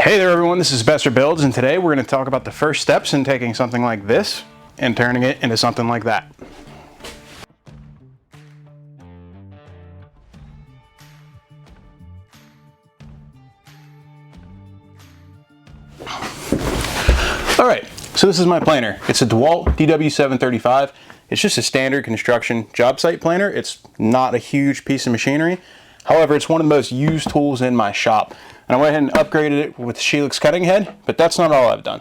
Hey there everyone, this is Bester Builds, and today we're going to talk about the first steps in taking something like this and turning it into something like that. Alright, so this is my planer. It's a DeWalt DW735. It's just a standard construction job site planer. It's not a huge piece of machinery. However, it's one of the most used tools in my shop. And I went ahead and upgraded it with the Shelix cutting head, but that's not all I've done.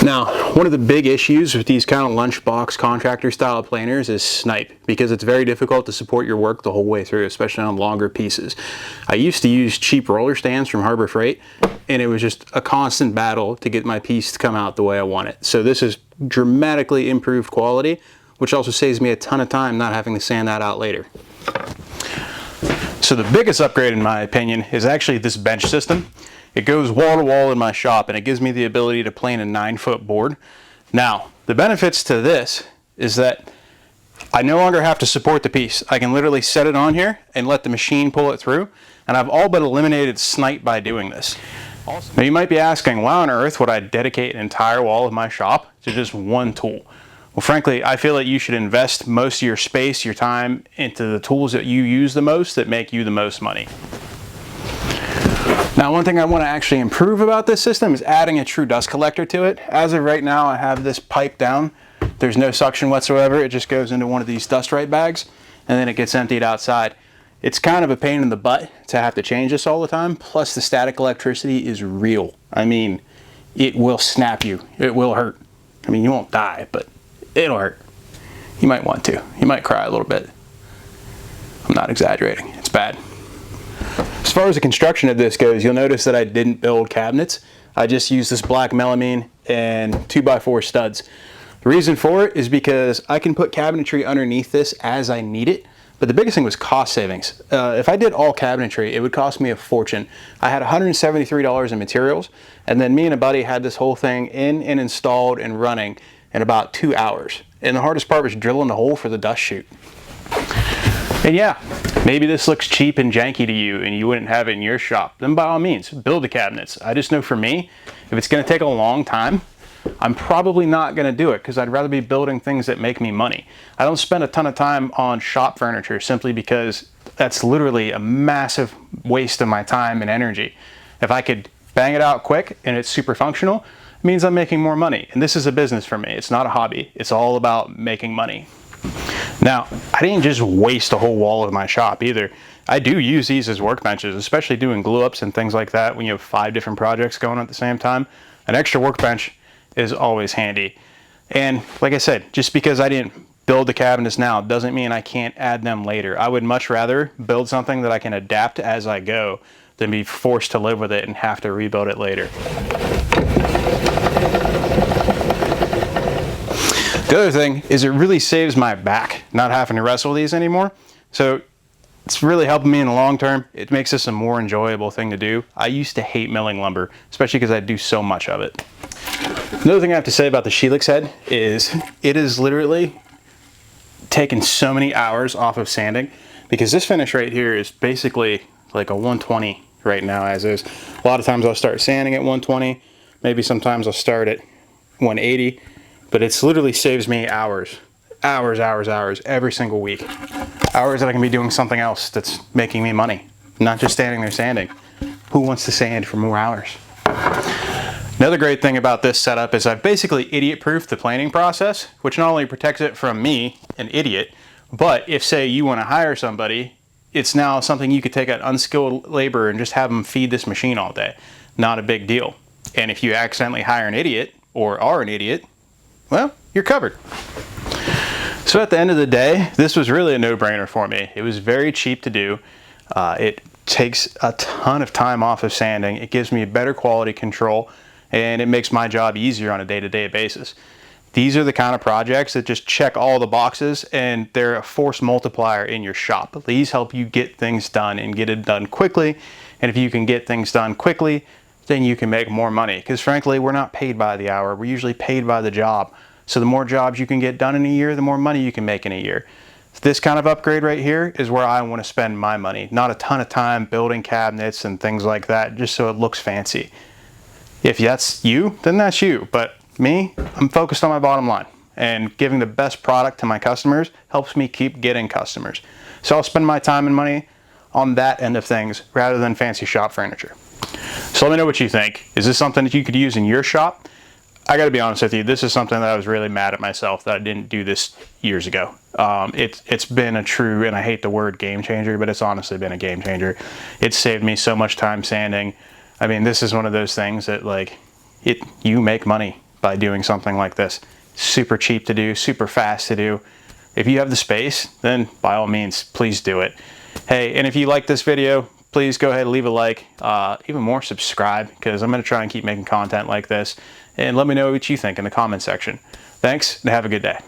Now, one of the big issues with these kind of lunchbox contractor style planers is snipe, because it's very difficult to support your work the whole way through, especially on longer pieces. I used to use cheap roller stands from Harbor Freight, and it was just a constant battle to get my piece to come out the way I want it. So this is dramatically improved quality, which also saves me a ton of time not having to sand that out later. So the biggest upgrade in my opinion is actually this bench system. It goes wall to wall in my shop and it gives me the ability to plane a 9-foot board. Now, the benefits to this is that I no longer have to support the piece. I can literally set it on here and let the machine pull it through, and I've all but eliminated snipe by doing this. Now you might be asking, why on earth would I dedicate an entire wall of my shop to just one tool? Well, frankly, I feel that you should invest most of your space, your time into the tools that you use the most that make you the most money. Now, one thing I want to actually improve about this system is adding a true dust collector to it. As of right now, I have this pipe down. There's no suction whatsoever. It just goes into one of these dust right bags and then it gets emptied outside. It's kind of a pain in the butt to have to change this all the time. Plus the static electricity is real. I mean, it will snap you. It will hurt. I mean, you won't die, but it'll hurt. You might want to. You might cry a little bit. I'm not exaggerating. It's bad. As far as the construction of this goes, you'll notice that I didn't build cabinets. I just used this black melamine and 2x4 studs. The reason for it is because I can put cabinetry underneath this as I need it, but the biggest thing was cost savings. If I did all cabinetry, it would cost me a fortune. I had $173 in materials, and then me and a buddy had this whole thing in and installed and running in about 2 hours. And the hardest part was drilling the hole for the dust chute. And yeah, maybe this looks cheap and janky to you and you wouldn't have it in your shop. Then by all means, build the cabinets. I just know for me, if it's gonna take a long time, I'm probably not gonna do it because I'd rather be building things that make me money. I don't spend a ton of time on shop furniture simply because that's literally a massive waste of my time and energy. If I could bang it out quick and it's super functional, it means I'm making more money. And this is a business for me. It's not a hobby. It's all about making money. Now, I didn't just waste a whole wall of my shop either. I do use these as workbenches, especially doing glue ups and things like that when you have 5 different projects going on at the same time. An extra workbench is always handy. And like I said, just because I didn't build the cabinets now doesn't mean I can't add them later. I would much rather build something that I can adapt as I go than be forced to live with it and have to rebuild it later. The other thing is it really saves my back not having to wrestle these anymore. So it's really helping me in the long term. It makes this a more enjoyable thing to do. I used to hate milling lumber, especially because I do so much of it. Another thing I have to say about the Shelix head is it is literally taken so many hours off of sanding, because this finish right here is basically like a 120 right now as is. A lot of times I'll start sanding at 120, maybe sometimes I'll start at 180. But it's literally saves me hours every single week. Hours that I can be doing something else that's making me money, not just standing there sanding. Who wants to sand for more hours? Another great thing about this setup is I've basically idiot-proofed the planing process, which not only protects it from me, an idiot, but if, say, you want to hire somebody, it's now something you could take an unskilled laborer and just have them feed this machine all day. Not a big deal. And if you accidentally hire an idiot, or are an idiot, well, you're covered. So at the end of the day, this was really a no-brainer for me. It was very cheap to do. It takes a ton of time off of sanding. It gives me better quality control, and it makes my job easier on a day-to-day basis. These are the kind of projects that just check all the boxes, and they're a force multiplier in your shop. These help you get things done and get it done quickly. And if you can get things done quickly, then you can make more money. Because frankly, we're not paid by the hour. We're usually paid by the job. So the more jobs you can get done in a year, the more money you can make in a year. This kind of upgrade right here is where I want to spend my money. Not a ton of time building cabinets and things like that just so it looks fancy. If that's you, then that's you. But me, I'm focused on my bottom line. And giving the best product to my customers helps me keep getting customers. So I'll spend my time and money on that end of things rather than fancy shop furniture. So let me know what you think. Is this something that you could use in your shop? I gotta be honest with you, this is something that I was really mad at myself that I didn't do this years ago. It's been a true, and I hate the word game changer, but it's honestly been a game changer. It's saved me so much time sanding. I mean, this is one of those things that like, you make money by doing something like this. Super cheap to do, super fast to do. If you have the space, then by all means, please do it. Hey, and if you like this video, please go ahead and leave a like, even more subscribe, because I'm gonna try and keep making content like this. And let me know what you think in the comment section. Thanks, and have a good day.